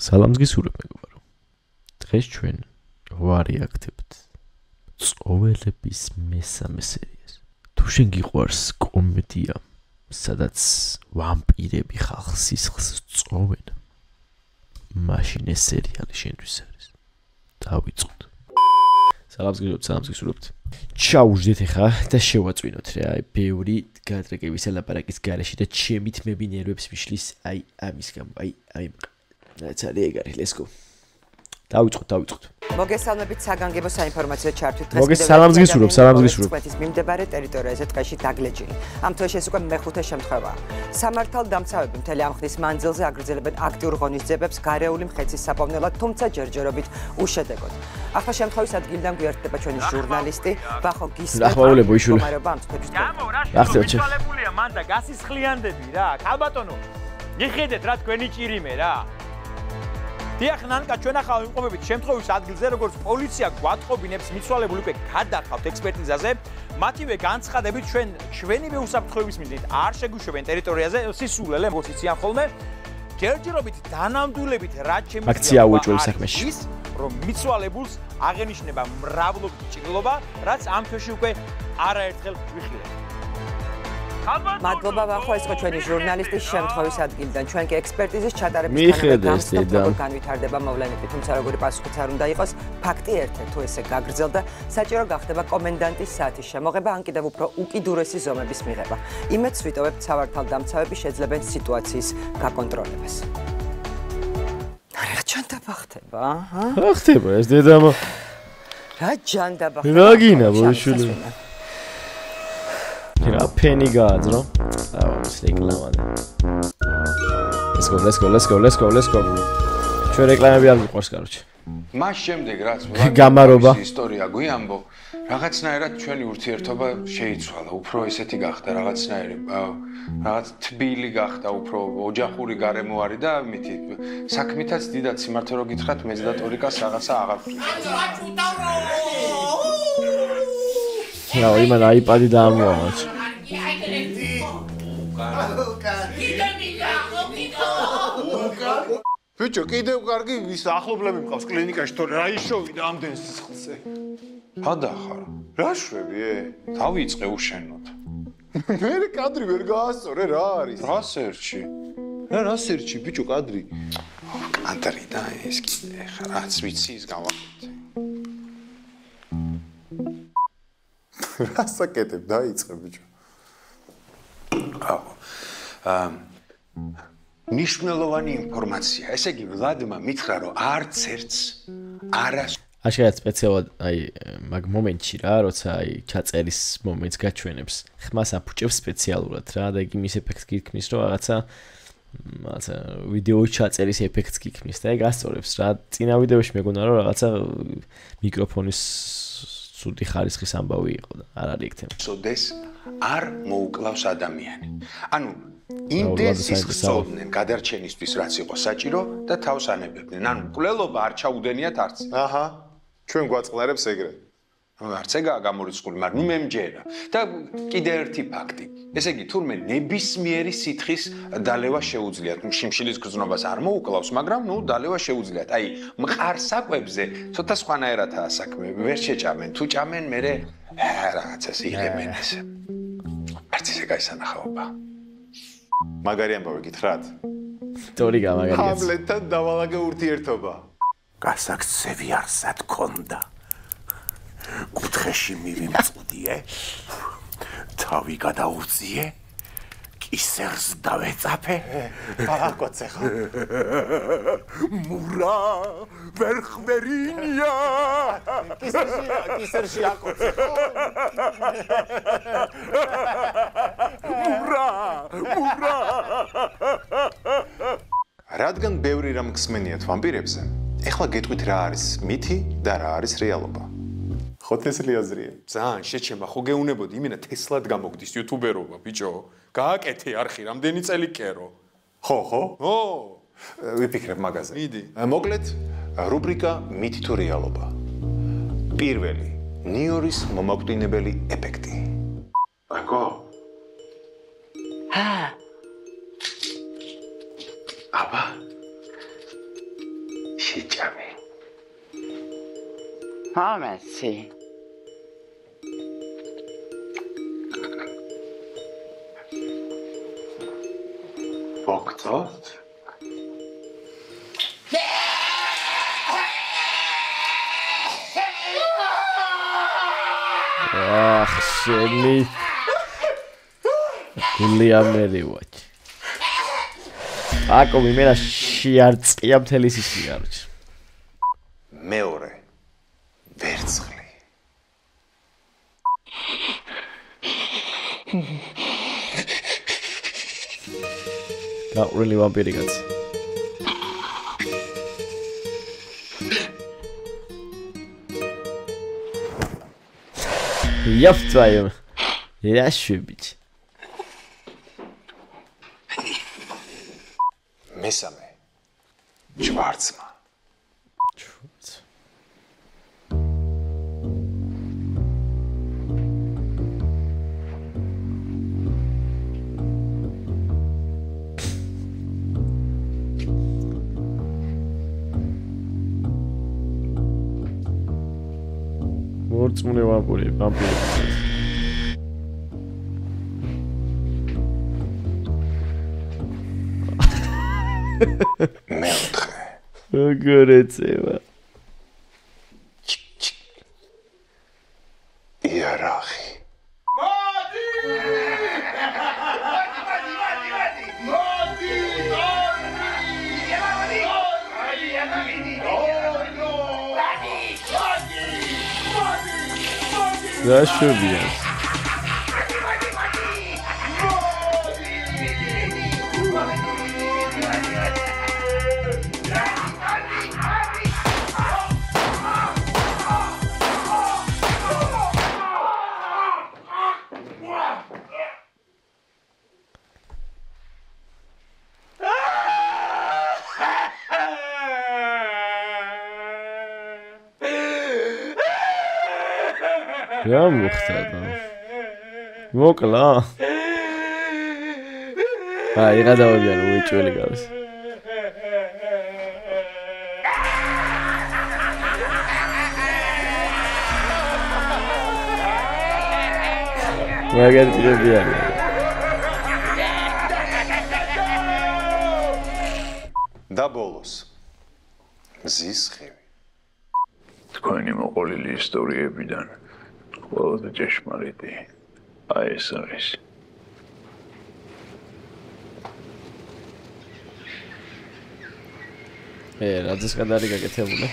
სალამს გისურვებ მეგობარო. დღეს ჩვენ ვარეაქტებთ ცხოველების მესამე სერიას. თუ შენ გიყვარს კომედია, სადაც ვამპირები ხალხს სისხლს წოვენ, მაშინ ეს სერიალი შენთვის არის. დავიწყოთ. სალამს გისურვებთ. ჩაუждეთ ახლა და შევაწვინოთ რა, ბევრი გადრეკების ელაპარაკის გარეშე და ჩემი თმები ნერვებს მიშლის, ამის გამო, ცალი ეგარი, let's go. დავიწყოთ. მოგესალმებით საგანგებო საინფორმაციო ჩართვით დღეს. სალამს გისურვებ. წვეთის მიმდებარე ტერიტორიაზე ტყეში დაგლეჯილი. ამ თვეში ეს უკვე მეხუთე შემთხვევაა. სამართალდამცავები მთელი ამ ხნის მანძილზე აგრძელებენ აქტიურ ღონისძიებებს გარეული მხეცის საფოვნელად, თუმცა ჯერჯერობით უშედეგოდ. ახლა შემთხვევის ადგილიდან გვიერთდება ჩვენი ჟურნალისტი ვახო გისმეტ. მდგომარეობა ამ თვეში. მიცვალებულია მან და გასისხლიანდები რა. ქალბატონო, მიხედეთ რა თქვენი ჭირიმე რა. დიახ ნანკა ჩვენ ახლა ვიმყოფებით შემთხვევის ადგილზე, როგორც პოლიცია გვატყობინებს მიცვალებული უკვე გადახავთ ექსპერტიზაზე. მათივე განცხადებით ჩვენივე უსაფრთხოების მიზნით არ შეგვიშვებენ ტერიტორიაზე სისულელე, როგორც იციან ხოლმე. ჯერჯერობით დანამდვილებით რაც აქცია უეჭველი საქმეში. რომ მიცვალებულს აღენიშნება მრავლობითი ჭრილობა, რაც ამ თვეში უკვე არაერთხელ ვიხილეთ. მადლობა ვახო, ეს იყო ჩვენი ჟურნალისტის შემთხვევის ადგილიდან. ჩვენ კი ექსპერტიზის ჩატარების თანახმად განვითარდება მოვლენები, თუმცა როგორი პასუხიც არ უნდა იყოს, ფაქტი ერთ-ერთ თუ ესე გაგრძელდა, საჭირო გახდება კომენდანტის საათის შემოღება, ან კიდევ უფრო უკიდურესი ზომების მიღება. იმედს ვიტოვებთ, სამართალდამცავები შეძლებენ სიტუაციის გაკონტროლებას. რა ჯანდაბა ხდება, რა ხდება ეს დედამო? რა ჯანდაბა ხდება? რა გინა ბოშული? რა ფენი გააძრო? რეკლამად. Let's go. ჩვენ რეკლამები არ მიყვარს, კაროჩე. მას შემდეგ რაც გამარობა ისტორია გვიამბო, რაღაცნაირად ჩვენი ურთიერთობა შეიცვალა, უფრო ესეთი გახდა რაღაცნაირი, რაღაც თბილი გახდა, უფრო ოჯახური გარემო არის და მითი საქმითაც დიდად სიმართლე რო გითხრათ, მეც და ტორიკას რაღაცა აღარ რა, იმან აიპადი დაამოაოც. ბიჭო, კიდევ კარგი ვის ახლობლები მყავს კლინიკაში, თორე რა იშოვიდა ამდენ სისხლზე. გადახარ. რა შვები? დავიწყე უშენოდ. მე კადრი ვერ გაასწორე, რა არის? რა სერჩი? რა სერჩი, ბიჭო, კადრი? კადრი და ეს კიდე ხა რაც ვიცი ის გავაკეთე. რა საკეთებ, დაიწყე ბიჭო. ნიშნულოვანი ინფორმაცია. ესე იგი, ვლადმა მითხრა, რომ არც ერთს არას აშკარად სპეციალურად მაგ მომენტში რა, როცა ჩაწერის მომენტს გაჩვენებს, ხმას აფუჭებს სპეციალურად რა და იგი მის ეფექტს გიქმნის, რომ რაღაცა ვიდეო ჩაწერის ეფექტს გიქმნის და ეგ ასწორებს რა. წინა ვიდეოში მეგონა რომ რაღაცა მიკროფონის სუდი ხარისხის ამბავი იყო და არ არის ეგ თემა. სოდეს არ მოუკლავს ადამიანი. ანუ იმდენ სისხლსოვდნენ გადარჩენისთვის რაც იყო საჭირო და თავს ანებებდნენ. ანუ მკვლელობა არ ჩაუდენიათ არც. აჰა. ჩვენ გვაწყლარებს ეგრე. არც ეგაა გამორიცხული, მაგრამ მე მჯერა. და კიდე ერთი ფაქტი. ესე იგი, თურმე ნებისმიერი სითხის დალევა შეუძლიათ. შიმშილის გრძნობას არ მოუკლავს, მაგრამ დალევა შეუძლიათ. აი, მყარ საკვებზე ცოტა სხვანაირადაა საქმე. ვერ შეჭამენ, თუ ჭამენ, მერე რაღაცას იღებენ ესე. არც ისე გაისანახაობა. მაგარი ამბავი გითხრათ? ტორიკა მაგარია. ჰამლეტთან დავალაგე ურთიერთობა. გასაქცევი არსად გქონდა. კუთხეში მივიმწყდიე. თავი გადაუწიე. კისერს დავეწაფე. აკოცე ხა. მურა ვერ ხვერინია. კისერში აკოცე. მურა. რადგან ბევრი რამ გსმენიათ ვამპირებზე, ეხლა გეტყვით რა არის მითი და რა არის რეალობა. ხო თესლი აზრია. ძალიან შეჩემა, ხო გეუნებოდი იმენა თესლად გამოგდის იუთუბერობა, ბიჭო. გააკეთე არხი, რამდენი წელი კერო. ხო. ო, ვიფიქრებ მაგაზე. მიდი. მოკლედ, რუბრიკა მითი თუ რეალობა. პირველი, ნიორის მომაკვდინებელი ეფექტი. აკო? აბა. ჩიჭამი. ამასი. ბოქწოთ? შენი გულია მერევაჭ. აკო მიმენა შეარწყია მთელი სისხლი. მეორე ვერცხლი. გაყრილი ვამპირი კაცი. Яфтаем. Я ошибись. მესამე ჭვარცმა. მორწმუნე ვამპირი. მეოთხე. როგორ ეწევა? იარაღი. მოდი! Зашибись. რა მოხდა? მოკლა. აი, გადავებიან უეჭველი გავის. მაგარი ტიპები არის. და ბოლოს მზის ხევი. თქვენი მოყოლილი ისტორიებიდან ყველაზე ჭეშმარიტი აი ეს არის. რadzის გადარი გაკეთებული?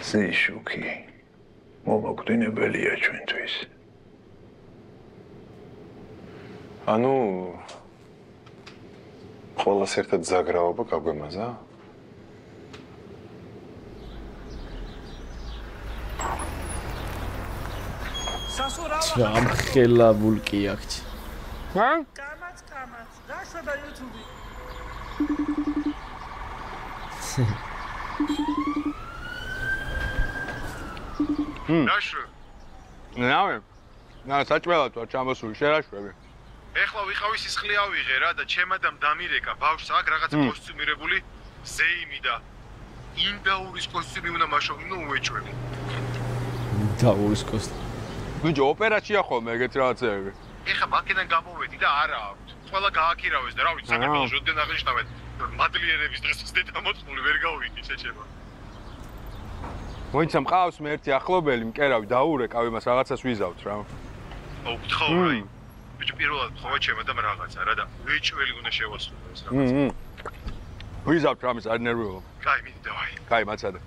ზეშუქი მომაკვდინებელია ჩვენთვის. ანუ ყველას ერთად ზაგრაობა გაგვემაზა? ამხელა ვულკი აქ. ჰა? კამაც. დაშვება YouTube-ი. ნაშრ. ნავე. საჭმელად ვარ ჩამოსული, შერაშვები. ეხლა ვიყავი სისხლი ავიღე რა და ჩემადამ დამირეკა ბავშვს აქ რაღაცა კოსტიუმირებული ზეიმი და ინდაურის კოსტიუმი უნდა მაშოვი, ნუ უეჭვები. ინდაურის კოსტიუმი. ბიჭო, ოპერაცია ხოლმე ეგეთ რაღაცეები. ეხლა მაქედან გამოვედი და არა აქვს. ყველა გააქირავეს და რა ვიცი, საქართველოს ჟოდენ აღნიშნავენ მადლიერების დღეს დედამოწმული ვერ გავიგე შეჩება. მოიცა მყავს მე ერთი ახლობელი, მკერავი დაურეკავ იმას რაღაცას ვიზავთ რა. აუ, გთხოვ რა. ბიჭო, პირველად ხოვა ჩემადამ რაღაცა რა და ვეჭველი უნდა შევასრულო ეს რაღაცა. ვიზავთ რამის არ ნერვიულობ. კაი, მიდი დავაი. კაი, მაცადე.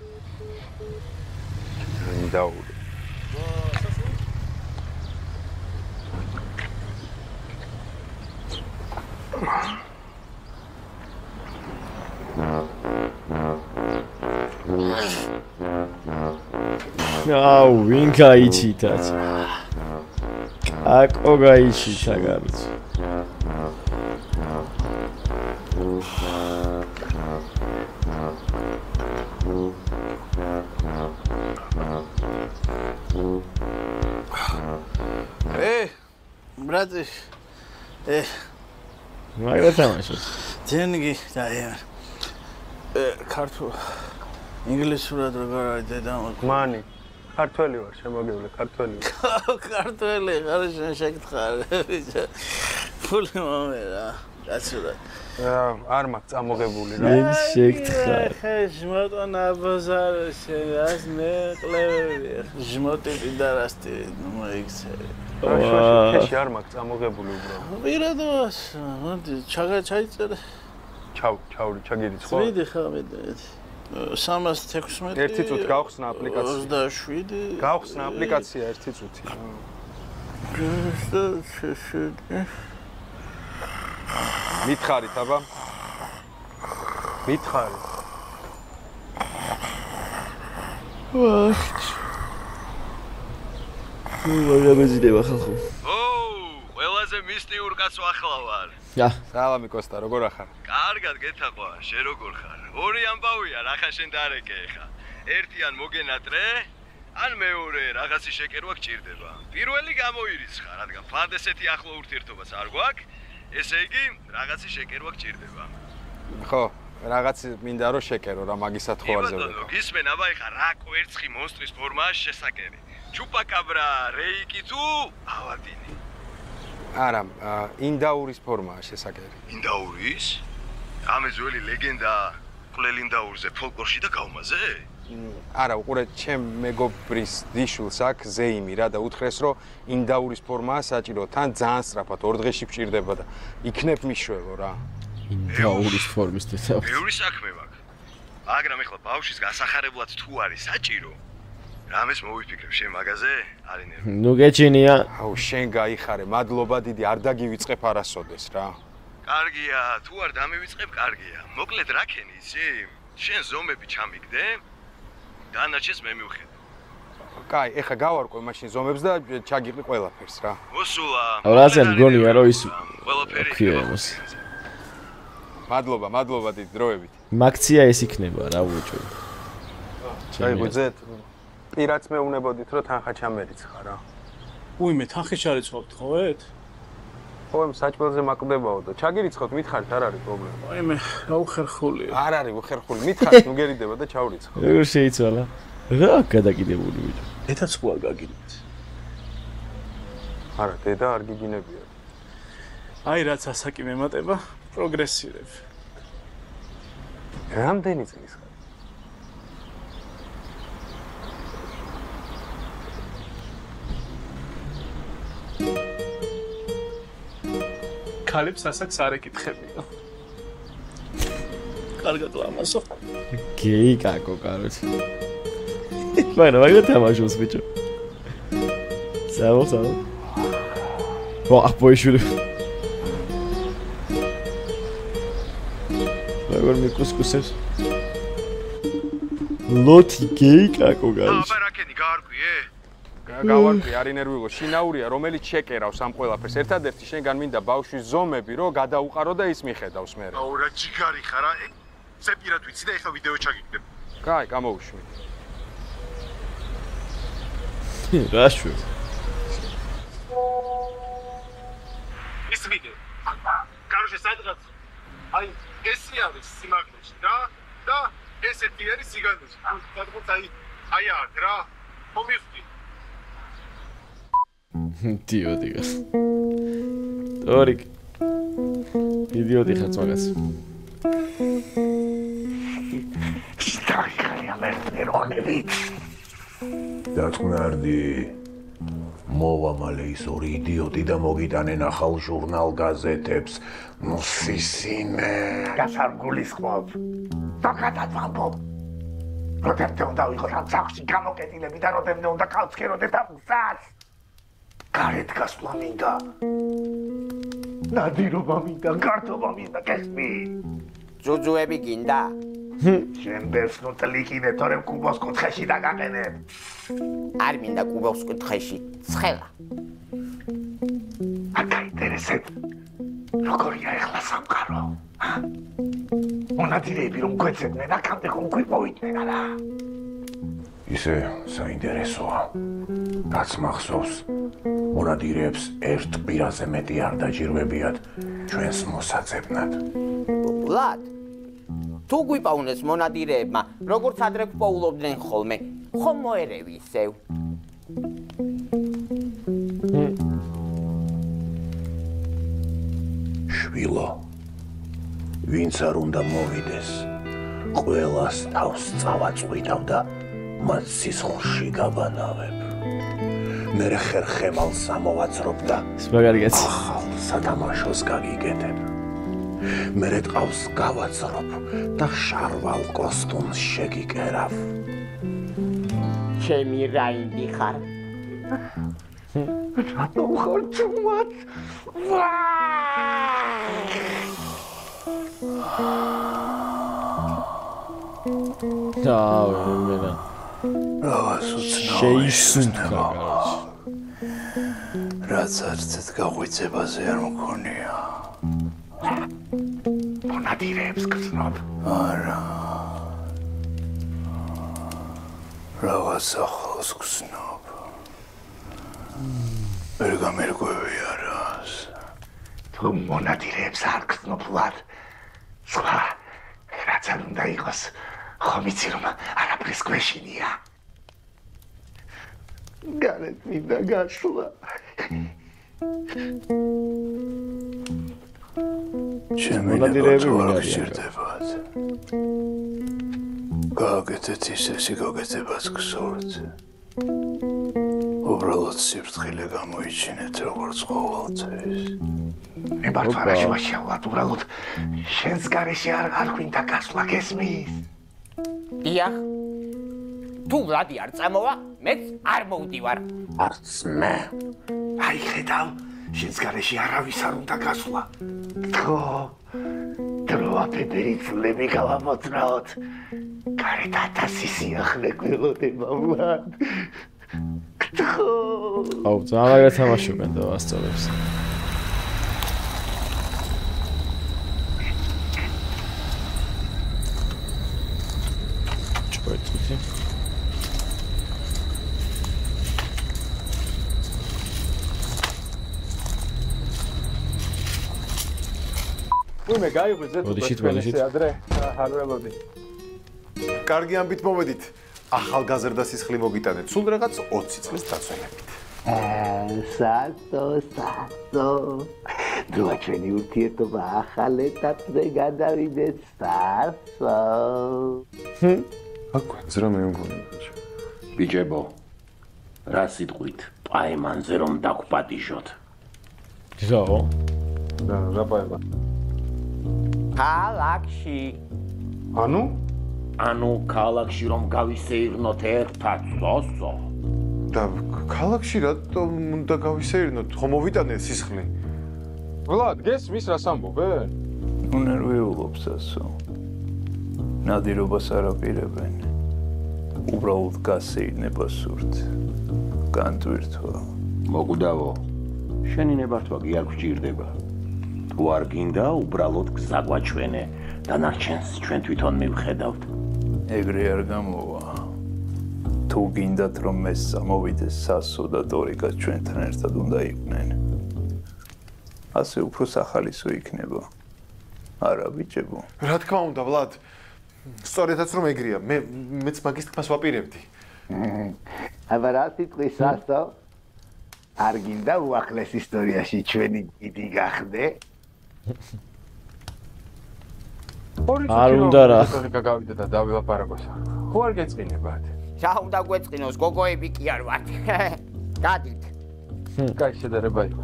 დაურე. აუ, ვინ გაიჩიტაც? აკო გაიჩიტა გარც. брат, მაგრამ თამაშობს. ძენგი დაიარ. ქართულ ინგლისურად როგორ არის დედამ? მანი. ქართველი ვარ, შემოგევლე, ქართველი. ქართველი, ხარშენ შეგთხარ. ფული მომერა. გაცურა. არ მაქვს წამოღებული რა. მე შეგთხარ. ჟმოტონა ბაზარში რას მეყლევი. ჟმოტი დარასტი მოიქცე. შეში არ მაქვს წამოღებული უბრალოდ. ვირადოს, მოდი, ჩაიწერე. ჩაური, ჩაგირიცხო. ვიდი ხა, ვიდი. 316 1 წუთი გავხსნა აპლიკაცია. 27 გავხსნა აპლიკაცია 1 წუთი. მითხარით აბა? მითხარით. მაგაბეზიდება ხალხო. ყველაზე მისტიურ კაცო ახლა ვარ. სალამი კოსტა, როგორ ახარ? კარგად გეთაყვა, შენ როგორ ხარ? ორი ამბავია, რახა შენ დარეკე ხა. ერთი ან მოგენატრე, ან მეორე რაღაცი შეკერვა გჭირდება. პირველი გამოირიცხა, რადგან ფანდესეთი ახლო ურთიერთობას არ გვაქვს, ესე იგი, რაღაცი შეკერვა გჭირდება. ხო, რაღაცი მინდა რომ შეკერო რა მაგისად ხო არ ზევდა. ბატონო, გისმენ, აბა ეხა რა კვერცხი მონსტრის ფორმაა შესაკერი. ჩუპაკაბრა, რეიკი თუ ალადინი. არა, ინდაურის ფორმაა შესაკერი. ინდაურის? ამე ძველი ლეგენდა ყლელინდაურზე ფოლკლორში და გაუმაზე? არა, უყურე, ჩემ მეგობრის დიშულს აქვს ზეიმი რა და უთხრეს რომ ინდაურის ფორმაა საჭირო, თან ძალიან სწრაფად 2 დღეში გჭირდება და იქნებ მიშველო რა. ინდაურის ფორმის თესავ. ბევრი საქმე მაქვს. მაგრამ ეხლა ბავშვის გასახარებლად თუ არის საჭირო, რამეს მოვიფიქრებ შენ მაგაზე? არის ნერვი. ნუ გეჩინია. აუ, შენ გაიხარე, მადლობა დიდი, არ დაგივიწყებ არასოდეს რა. კარგია, თუ არ დამივიწყებ, კარგია. მოკლედ რა ქენი იცი? შენ ზომები ჩამიგდე? დანარჩენს მე მივხედე. კაი, ეხა გავარკვე მაშინ ზომებს და ჩაგიყრი ყველაფერს რა. მოსულა. რაზე მგონია რომ ის ყველაფერი ქიემოს. მადლობა დიდი დროებით. მაქცია ეს იქნება რა უჭო. აი გუძეთ. პირაც მეუნებოდით რომ თანხა ჩამერიცხა რა. უიმე თანხი ჩარიცხავთ ხოლმე? ხო, საჭმელზე მაკვდებაო და ჩაგირიცხოთ, მითხარით, არ არის პრობლემა. აიმე, გაუხერხულია. არ არის უხერხული, მითხარით, ნუ გერიდება და ჩავრიცხო. როგორ შეიცვალა? რა გადაკიდებული ვიჯო. დედაც ხო არ გაგინებთ? არა, დედა არ გიგინებია. აი რაც ასაკი მემატება, პროგრესირებ. რამდენი წლის ხარ? ქალებს ასაკს არ ეკითხებია. კარგად ლამაზო. გეი კაკო კაროც. მაგრამ თამაშობს ბიჭო. საერთოდ. ვა, პოიშვილი. როგორ მიკუსკუსებს? ლოთი გეი კაკო გაიჩ. აბა რა ქენი გაარკვიე? გავარკვი, არ ინერვიულო, შინაურია, რომელიც შეკერავს ამ ყველაფერს. ერთადერთი შენგან მინდა ბავშვის ზომები, რომ გადაუყარო და ის მიხედავს მე. აუ რა ჯიგარი ხარ, ზე პირად ვიცი და ეხლა ვიდეო ჩაგიგდებ. კაი, გამოვუშვი. რა შვი? ის ვიდეო. კაროშე სადღაც აი ესი არის სიმაღლეში და ესეთი არის სიგანეში. სადღაც აი აქ რა. მომიხდი. დიოდიგას. ტორიკ. იდიოტი ხარ მაგას. სტარიქია მერონები. დაწნარდი. მოვამალე ის ორი იდიოტი და მოგიტანენ ახალ ჟურნალ გაზეთებს. ნუ სისინე. გასარგულისხმობ. დაკატად ვამბობ. როდემდე უნდა ვიყოს ამ სახლში გამოკეტილები და როდემდე უნდა გავცქეროდეთ ამ გზას. გარეთ გასვლა მინდა. ნადირობა მინდა, გართობა მინდა, გესმი? ძუძუები გინდა? შენ ბერსნუტლი კიდე თორემ კუბოს კუთხეში დაგაყენებ. არ მინდა კუბოს კუთხეში, ცხელა. არ გაინტერესებ. როგორია ეხლა სამყარო? მონადირეები რომ გვეცედნენ, აქამდე ხომ გვიპოვიდნენ არა? ისე საინტერესოა. რაც მახსოვს, მონადირეებს ერთ პირაზე მეტი არ დაჭირვებიათ. ჩვენს მოსაძებნად. ლად თუ გვიპაუნეს მონადირეებმა, როგორც ადრე გვპოულობდნენ ხოლმე, ხომ მოერევი ისევ. შვილო, ვინც არ უნდა მოვიდეს, ყველას თავს წავაწყვიტავ და მათ სისხლში გაბანავებ. მერე ხერხემალს ამოვაწრობ და ახალ სათამაშოს გაგიგეთებ. მერე ტყავს გავაწრობ და შარვალ კოსტუმს შეგიკერავ. ჩემი რაინდი ხარ. რატომ ხარ თუმად? მენა რაღაც უცნაური რაც არცეთ გაღვიძებაზე არ მქონია. მონადირეებს გრძნობ? არა. რაღაც ახალს გრძნობ. ვერ გამერკვევი არას. თუ მონადირეებს არ გრძნობ ლად, სხვა რაც არ უნდა იყოს, ხომ იცი რომ არაფრის გვეშინია. გარეთ მინდა გაშლა. ჩემი მონადირეები ვარგისერდებათ. გააკეთეთ ისე სიგოგეთებას გსურთ. უბრალოდ სიფრთხილე გამოიჩინეთ როგორც ყოველთვის. მე ბარფარაში ვაშალად უბრალოდ შენს გარეშე არ გვინდა გასვლა გესმის? დიახ. თუ ვლადი არ წამოვა, მეც არ მოვდივარ. არც მე. აი ხედავ, შენს გარეშე არავის არ უნდა გასვლა. ხო. დროა პეპერი წლები გავამოწრაოთ. გარეთ 1000 სიახლე გველოდება ვლად. აუ, ძალიან თამაშობენ და ასწავლებს. ჭოეთი. მე გაიღვიძეთ თქვენს ადრე არ ველოდი. კარგი ამბით მომედით. ახალგაზრდა სისხლი მოგიტანეთ. სულ რაღაც 20 წლის დაწვენებით. სათო. დროა ჩვენი ურთიერთობა ახალ ეტაპზე გადავიდეს სათო. აკვაც რა მე მგონი. ბიჭებო, რა სიტყვით პაემანზე რომ დაგპატიჟოთ? ზაო. რა პაემა? ქალაქში. ანუ ქალაქში რომ გავისეირნოთ ერთად, სოსო. და ქალაქში რატომ უნდა გავისეირნოთ? ხომ მოვიტანე სისხლი? ვლად, გესმის რას ამბობენ? უნერვიულობს ასო. ნადირობას არ აპირებენ. უბრალოდ გასეირნება სურთ. განტვირთვა. მოგვდავო. შენი ნებართვა კი არ გვჭირდება. თუ არ გინდა, უბრალოდ გზა გვაჩვენე. დანარჩენს ჩვენ თვითონ მივხედავთ. ეგრე არ გამოვა. თუ გინდათ რომ მე სამოვიდეს სასო და ტორიკა ჩვენთან ერთად უნდა იყვნენ. ასე უფრო სახალისო იქნება. არა ბიჭებო. რა თქმა უნდა, ვლად. სწორედაც რომ ეგრეა. მეც მაგის თქმას ვაპირებდი. აბა რა სიტყვის სასო? არ გინდა უახლეს ისტორიაში ჩვენი გიდი გახდე? არ უნდა რა. გავიდე და დავილაპარაკოს. ხო არ გეწყინებათ? რა უნდა გვეწყინოს, გოგოები კი არ ვართ. გადით. კაი შედარება იყო.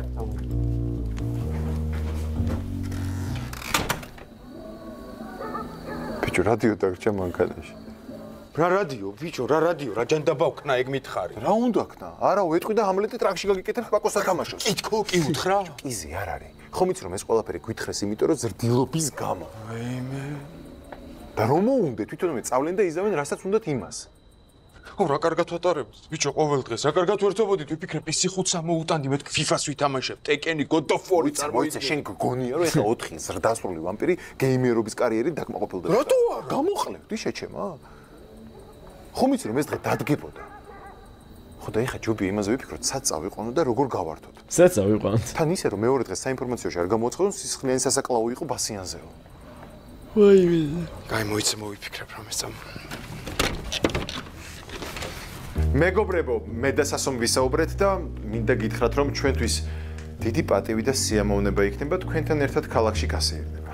ბიჭო, რადიო დაგჭა მანქანაში. რა რადიო, ბიჭო, რა რადიო, რა ჯანდაბა ვქნა, ეგ მითხარი. რა უნდა ქნა? არა, ვეტყვი და ჰამლეტი ტრაქში გაგიკეთებ პაკოს სათამაშოს. კითხო, კი უთხრა? კიზე არ არის. ხომ იცი რომ ეს ყველაფერი გვითხრეს იმიტომ რომ ზრდილობის გამო. ვეიმე. და რომ მოუნდე თვითონვე წავლენ და იზავენ რასაც უნდათ იმას. ო რა კარგად ვატარებთ, ბიჭო, ყოველ დღეს რა კარგად ვერთობოდით, ვიფიქრე PC5-ს მოვუტანდი, მე FIFA-ს ვითამაშებ, Tekken-ი, God of War-ი წარმოიდგინე. შენ გგონია რომ ეხლა 4 ზრდასრული ვამპირი გეიმერობის კარიერით დაკმაყოფილდება. რატო არ გამოყლევდი შეჩემა? ხომ იცი რომ ეს დღე დადგებოდა. ხო ხო და ეხა ჯობია იმაზე ვიფიქროთ, სად წავიყვანოთ და როგორ გავართოთ. სად წავიყვანოთ? თან ისე რომ მეორე დღეს საინფორმაციოში არ გამოაცხადოს, სისხლიანი სასაკლაო იყო ბასიანზეო. ვაიმე. კაი, მოიცე მოვიფიქრებ რომ ეს წამ. მეგობრებო, მე და სასომ ვისაუბრეთ და მინდა გითხრათ, რომ ჩვენთვის დიდი პატივი და სიამოვნება იქნება თქვენთან ერთად ქალაქში გასეირნება.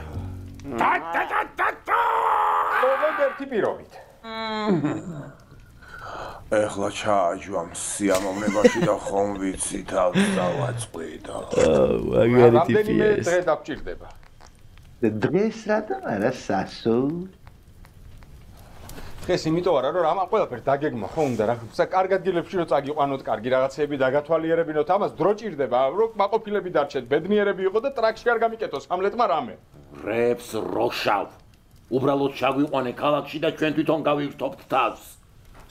მოგეთ ერთი პირობით. ეხლა ჩააჯვამ სიამოვნებაში და ხომ ვიცი თავს დავაწყვიტა. მაგარი ტიპია რამდენიმე ეს. დღე დაგჭირდება. დღეს რატომ არა სასო? დღეს იმიტომ არა რომ ამან ყველაფერს დაგეგმა ხო უნდა რა. კარგ ადგილებში რომ წაგიყვანოთ, კარგი რაღაცები დაგათვალიერებინოთ, ამას დრო ჭირდება, რომ მაყოფილები დარჩეთ, ბედნიერები იყო და ტრაქში არ გამიკეთოს ჰამლეტმა რამე. რებს როშავ. უბრალოდ ჩაგვიყვანე ქალაქში და ჩვენ თვითონ გავირთობთ თავს.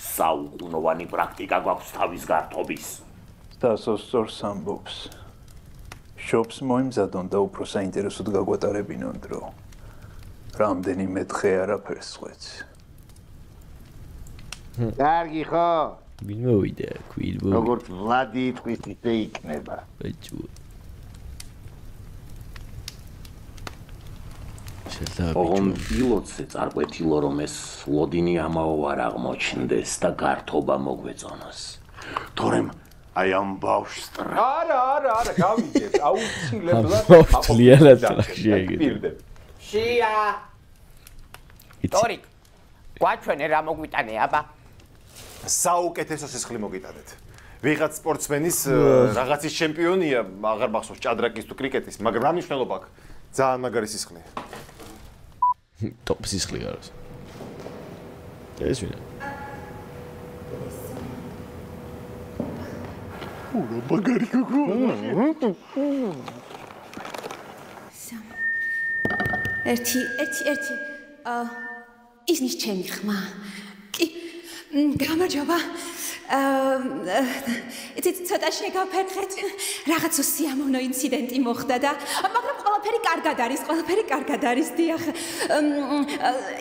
საუკუნოვანი პრაქტიკა გვაქვს თავის გართობის. დასოსწორს ამბობს. შობს მოიმზადონ და უფრო საინტერესოდ გაგვატარებინონ დრო. რამდენიმე დღე არაფერს ხვეცი. კარგი ხო? ვინ მოვიდა, ქვინ მოვიდა. როგორც ვლადი იტყვის, ისე იქნება. ბეჭო. ოღონ პილოტზე წარკვეთილო რომ ეს ლოდინი ამაო არ აღმოჩნდეს და გართობა მოგვეწონოს. თორემ აი ამ ბავშვს არა, გავიგეთ, აუცილებლად მოვთლიანად ტრაქში ეგეთ. შია. ტორიკ, გვაჩვენე რა მოგვიტანე აბა? საუკეთესო სისხლი მოგიტანეთ. ვიღაც სპორტსმენის რაღაცის ჩემპიონია, აღარ მახსოვს ჭადრაკის თუ კრიკეტის, მაგრამ რა მნიშვნელობა აქვს? ძალიან მაგარი სისხლია. ტოპ სისხლი არის. ეს ვინა? რა მაგარი გოგო. ერთი ისნის ჩემი ხმა. კი, გამარჯობა. იცით, ცოტა შეგაფერხეთ. რაღაც სიამოვნო ინციდენტი მოხდა და მაგრამ ყველაფერი კარგად არის, დიახ.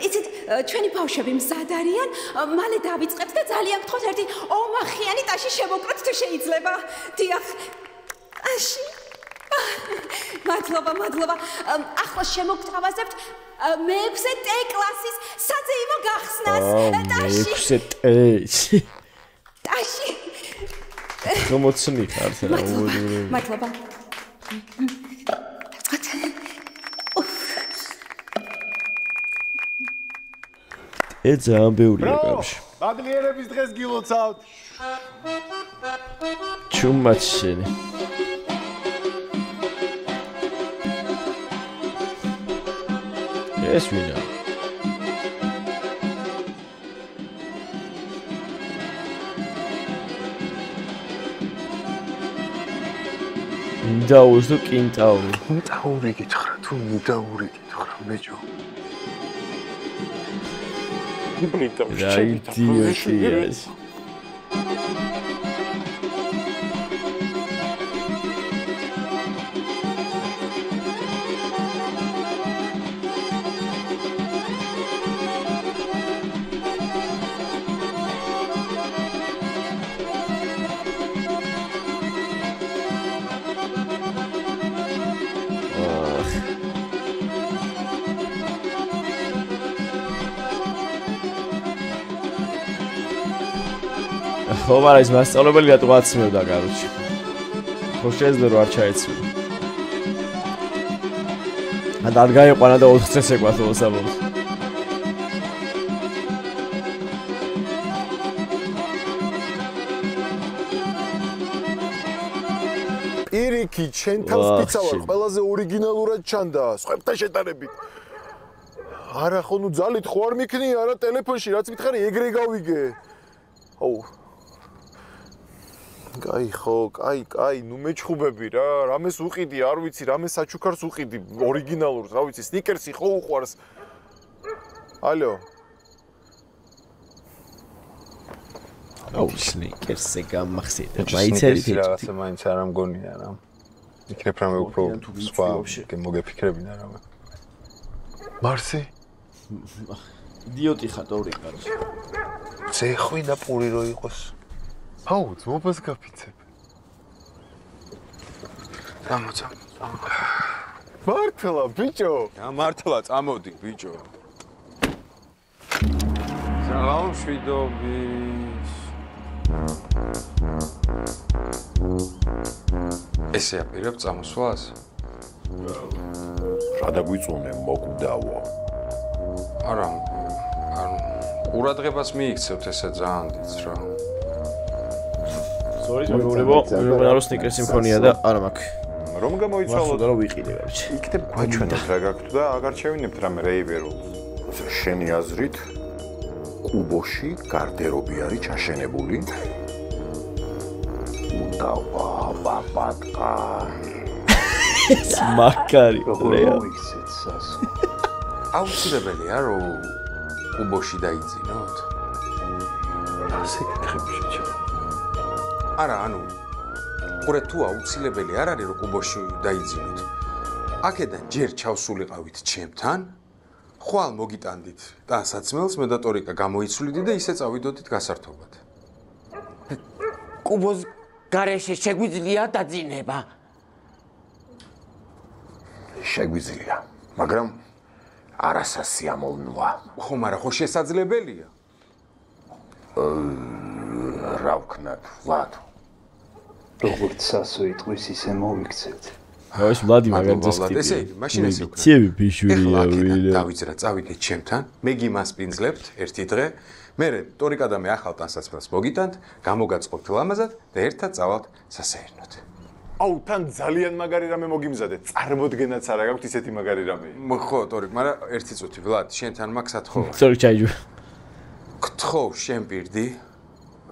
იცით, ჩვენი ბავშვები მზად არიან, მალე დავიწყებთ და ძალიან გთხოვთ ერთი ომახიანი ტაში შევოკროთ თუ შეიძლება. დიახ. აში. მადლობა. ახლა შემოგთავაზებთ მე-6 ტ კლასის საძეიმო გახსნას. მე-6 ტ. ტაში. მომოცნი ხარ რა. მადლობა. ძალიან ბევრია კავშირი. ბადლიერების დღეს გილოცავთ. ჩუმად შენი. ეს ვინა? ინდაურის თუ კინტაური? კინტაური გითხრა თუ ინდაური გითხრა მეჯო. რა იდიოტია ეს. ხო, მაგრამ ის მასწავლებელი რატო აცმევდა, კაროჩი. ხო შეიძლება რომ არ ჩაეცვლა. არ გაიყვანა და 4 წელს ეკვათო საბოლოოდ. პირიქით, შენ თავს პიცავარ, ყველაზე ორიგინალურად ჩანდა, სხვებთან შეტანებით. არა ხო, ნუ ძალით ხო არ მიქნია, არა ტელეფონში, რაც მითხარი, ეგრე გავიგე. აუ. კაი ხო, კაი, ნუ მეჩხუბები რა, რამეს უყიდი, არ ვიცი, რამეს საჩუქარს უყიდი, ორიგინალურს, რა ვიცი, სნიკერსი ხო უყვარს. ალო. აუ, სნიკერსი გამახსენდა, მაიცერით რაღაცა მაინც არ ამგონია რა. იქნებ რამე უფრო სხვა მოგეფიქრებინა რამე. მარსი? იდიოტი ხარ, ტორი ხარ. ზეხვი და პური რო იყოს. აუ, ძმობას გაფიცებ. გამოცა. მართლა, ბიჭო. მართლა, წამოდი, ბიჭო. სალამ შვიდობის. ესე აპირებ წამოსვლას? რა დაგვიწუნე მოკვდავო. არა, ყურადღებას მიიქცევთ ესე ძალიან დიდს რა. სორი, მეუბნებო, რომ სნიკერსი მქონია და არა მაქვს. რომ გამოიცვალოთ და რომ ვიყიდე ვაჭი. იქნებ გვაჩვენოთ რა გაქვთ და აღარ შევინებთ რამე რეიბერულს. შენი აზრით კუბოში გარდერობი არის ჩაშენებული? უდავა ბაბატყარი. მაკარი. მოიქცეთ სასო. აუცილებელია რომ კუბოში დაიძინოთ? ასე გითხებშე. არა, ანუ ყურე თუ აუცილებელი არ არის რომ კუბოში დაიძინოთ. აქედან ჯერ ჩავსულიყავით ჩემთან, ხვალ მოგიტანდით ტანსაცმელს, მე და ტორიკა გამოიცვლიდი და ისე წავიდოდით გასართობად. კუბოს გარეშე შეგვიძლია დაძინება? შეგვიძლია, მაგრამ არასასიამოვნოა. ხო, მაგრამ ხო შესაძლებელია? რა ვქნათ, ვლად? როგორც სასო იტყვის, ისე მოვიქცეთ. ეს ვლადი მაგარძეს ტიპი. ესე იგი, მაშინ ესე ვქნა. ცევი ბიშვილია ვიდა. დავიძრა, წავიდეთ ჩემთან, მე გიმასპინძლებთ ერთი დღე, მე ტორიკა და მე ახალ ტანსაცმელს მოგიტანთ, გამოგაწყობთ ლამაზად და ერთად წავალთ სასეირნოდ. აუ, თან ძალიან მაგარი რამე მოგიმზადეთ. წარმოდგენაც არა გაქვთ ისეთი მაგარი რამე. ხო, ტორიკ, მაგრამ ერთი წუთი, ვლად, შენთან მაქვს სათხოვა. სორი, ჩაიჯო. გთხოვ შენ პირდი,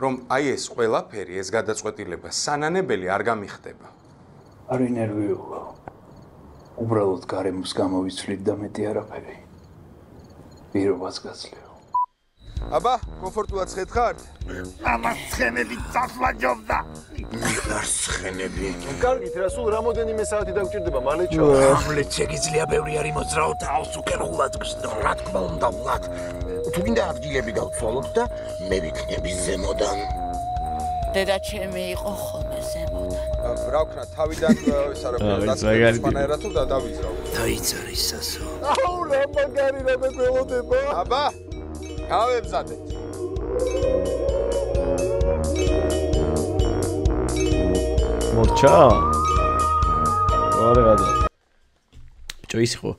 რომ აი ეს ყველაფერი, ეს გადაწყვეტილება სანანებელი არ გამიხდება. არ ინერვიულო. უბრალოდ გარემოს გამოვიცვლით და მეტი არაფერი. პირობას გაძლევ. აბა, კომფორტულად ხედხართ? ამას ცხენები წასვლაჯობდა. მიხარ ცხენები. კარგით, რა სულ რამოდენიმე საათი დაგჭირდება, მალე ჩავა. ამლეთ შეგიძლია ბევრი არის მოძრაო თავს უკერხულად გსდო. რა თქმა უნდა, ვლად. თუ გინდა ადგილები გავცვალოთ და მე ვიქნები ზემოდან. დედა ჩემი იყო ხოლმე ზემოდან. რა ვქნა, თავიდან ეს არა ვქნა, სხვანაირად თუ დავიძრავ. დაიწერის სასო. აუ, რა მაგარი რამე გველოდება. აბა, გავემზადეთ. მორჩა. ვარე გადა. ბიჭო ის იყო.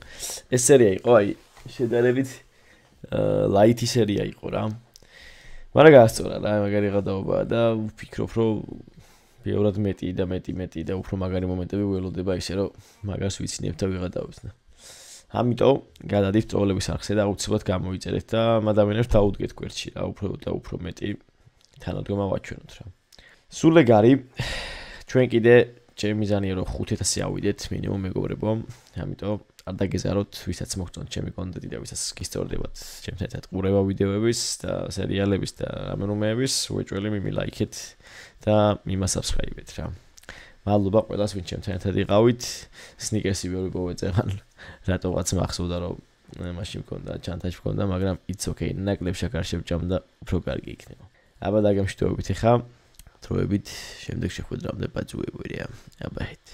ეს სერია იყო, აი, შედარებით ლაითი სერია იყო რა. მაგრამ გაასწორა რა, მაგარი გადაობა და ვფიქრობ, რომ ბევრად მეტი და უფრო მაგარი მომენტები ველოდება ისე, რომ მაგას ვიცინებთ და ვიღადავთ. ამიტომ გადადით წოლების არხზე და აუცილებლად გამოიწერეთ და ადამიანებს დაუდგეთ გვერდში რა, უფრო მეტი თანადგომა ვაჩვენოთ რა. სულ ეგარი ჩვენ კიდე ჩემი მიზანია რომ 5000 ავიდეთ მინიმუმ მეგობრებო, ამიტომ არ დაგეზაროთ, ვისაც მოგწონთ ჩემი კონტენტი და ვისაც გისწორდებათ ჩემთან ერთად ყურება ვიდეოების და სერიალების და რამენუმეების, უეჭველი მიმილაიქეთ და მიმასაბსკრაიბეთ რა. მადლობა ყველას, ვინც ჩემთან ერთად იყავით. სნიკერსი ბევრი მოვეწევან, რატომაც მახსოვდა რომ მაშინ მქონდა, ჩანთაში მქონდა, მაგრამ it's okay, ნაკლებში აქ არ შევჭამ და უფრო კარგი იქნება. აბა დაგემშვიდობებით ხა, თროებით შემდეგ შეხვედრამდე ბაძუებია. აბა ჰეთ.